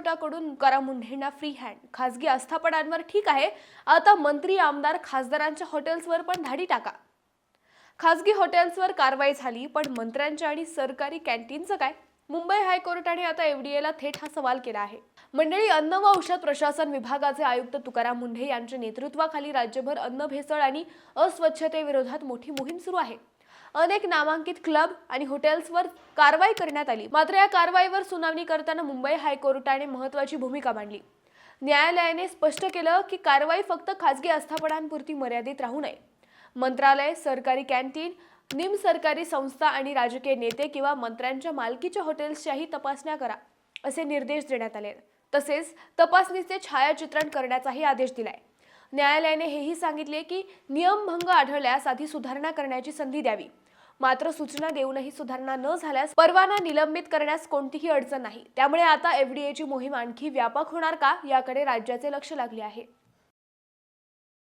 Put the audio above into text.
आयोटाकडून Tukaram मुंढेंना free hand. खासगी आस्थापनांवर ठीक आहे, आता मंत्री आमदार खासदारांच्या हॉटेल्सवर पण धाडी टाका. खासगी हॉटेल्सवर कारवाई झाली, पण मंत्र्यांच्या आणि सरकारी कॅन्टीनचं काय? मुंबई हायकोर्टाने आता एफडीएला थेट हा सवाल केला आहे. मंडळी, अन्न व औषध प्रशासन विभागाचे आयुक्त तुकाराम मुंढे यांच्या नेतृत्वाखाली राज्यभर अन्न भेसळ आणि अस्वच्छतेविरोधात मोठी मोहीम सुरू आहे. अनेक नामांकित क्लब आणि हॉटेल्सवर कारवाई करण्यात आली. मात्र या कारवाईवर सुनावणी करताना मुंबई हायकोर्टाने महत्त्वाची भूमिका मांडली. न्यायालयाने स्पष्ट केलं की कारवाई फक्त खासगी आस्थापनांपुरती मर्यादित राहू नये. मंत्रालय, सरकारी कॅन्टीन, निमसरकारी संस्था आणि राजकीय नेते किंवा मंत्र्यांच्या मालकीच्या हॉटेल्सच्याही तपासण्या करा, असे निर्देश देण्यात आले. तसेच तपासणीचे छायाचित्रण करण्याचाही आदेश दिलाय. न्यायालयाने हेही सांगितले की नियमभंग आढळल्यास आधी सुधारणा करण्याची संधी द्यावी. मात्र सूचना देऊनही सुधारणा न झाल्यास परवाना निलंबित करण्यास कोणतीही अडचण नाही. त्यामुळे आता एफडीएची मोहीम आणखी व्यापक होणार का, याकडे राज्याचे लक्ष लागले आहे.